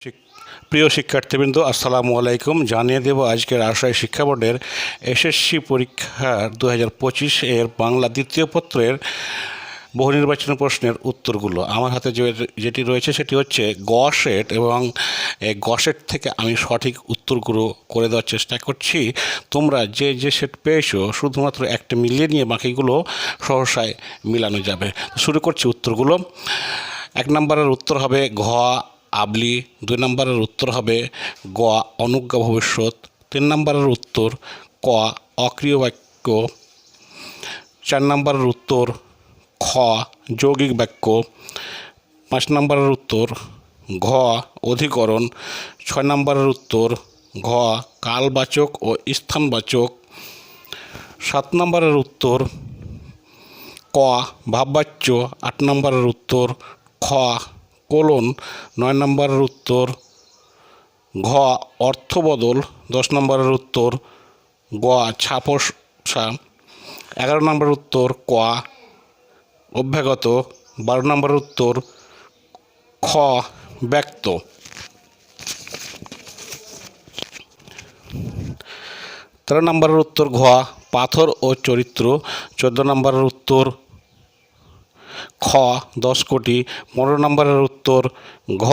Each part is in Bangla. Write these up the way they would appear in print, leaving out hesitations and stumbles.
শিক- প্রিয় শিক্ষার্থীবৃন্দ, আসসালামু আলাইকুম। জানিয়ে দেব আজকের রাজশাহী শিক্ষা বোর্ডের এসএসসি পরীক্ষার 2025 এর বাংলা দ্বিতীয় পত্রের বহু নির্বাচনী প্রশ্নের উত্তরগুলো। আমার হাতে যেটি রয়েছে সেটি হচ্ছে গ সেট, এবং এই গ সেট থেকে আমি সঠিক উত্তরগুলো করে দেওয়ার চেষ্টা করছি। তোমরা যে যে সেট পেয়েছো শুধুমাত্র একটা মিলিয়ে নিয়ে বাকিগুলো সহসায় মিলানো যাবে। শুরু করছি উত্তরগুলো। 1 নম্বরের উত্তর হবে ঘ আবলি, 2 নম্বরের উত্তর হবে গ অনুজ্ঞা ভবিষ্যৎ, 3 নম্বরের উত্তর ক অক্রিয় বাক্য, 4 নম্বরের উত্তর খ যৌগিক বাক্য, 5 নম্বরের উত্তর ঘ অধিকরণ, 6 নম্বরের উত্তর ঘ কালবাচক ও স্থানবাচক, 7 নম্বরের উত্তর ক ভাববাচ্য, 8 নম্বরের উত্তর খ কোলন, 9 নম্বরের উত্তর ঘ অর্থবদল, 10 নম্বরের উত্তর গ ছাপোষা, 11 নম্বরের উত্তর ক অভ্যাগত, 12 নম্বরের উত্তর খ ব্যক্ত। 13 নম্বরের উত্তর ঘ পাথর ও চরিত্র, 14 নম্বরের উত্তর খ 10 কোটি, 15 নম্বরের উত্তর ঘ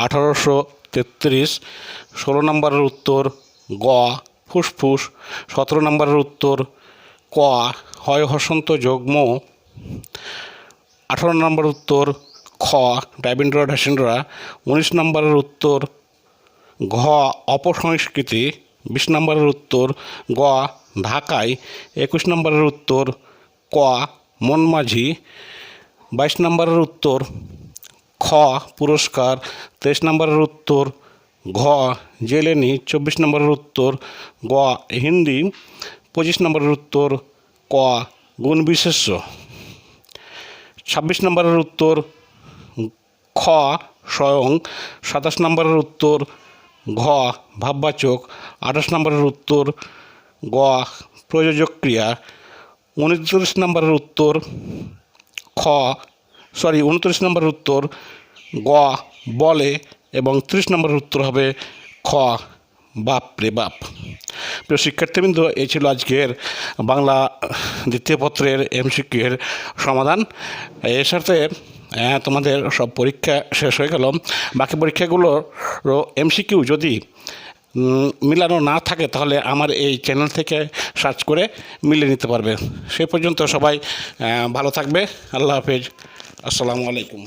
1833, 16 নম্বরের উত্তর গ ফুসফুস, 17 নম্বরের উত্তর ক হয় হসন্ত যগ্ম, 18 নম্বর উত্তর খ ডাবিন্দ্র ঢাসিন্দ্রা, 19 নম্বরের উত্তর ঘ অপসংস্কৃতি, 20 নম্বরের উত্তর গ ঢাকায়, 21 নম্বরের উত্তর ক মনমাঝি, 22 নম্বরের উত্তর খ পুরস্কার, 23 নম্বরের উত্তর ঘ জেলেনি, 24 নম্বরের উত্তর গ হিন্দি, 25 নম্বরের উত্তর ক গুণ বিশেষ্য, 26 নম্বরের উত্তর খ স্বয়ং, 27 নম্বরের উত্তর ঘ ভাববাচক, 28 নম্বরের উত্তর গ প্রযোজক ক্রিয়া, 29 নম্বরের উত্তর 29 নম্বরের উত্তর গ বলে, এবং 30 নম্বরের উত্তর হবে খ বাপ রে বাপ। প্রিয় শিক্ষার্থীবৃন্দ, এই ছিল আজকের বাংলা দ্বিতীয় পত্রের এমসিকিউ এর সমাধান। এর সাথে তোমাদের সব পরীক্ষা শেষ হয়ে গেল। বাকি পরীক্ষাগুলোর এমসিকিউ যদি মিলানো না থাকে তাহলে আমার এই চ্যানেল থেকে সার্চ করে মিলিয়ে নিতে পারবে। সে পর্যন্ত সবাই ভালো থাকবে। আল্লাহ হাফেজ। আসসালামু আলাইকুম।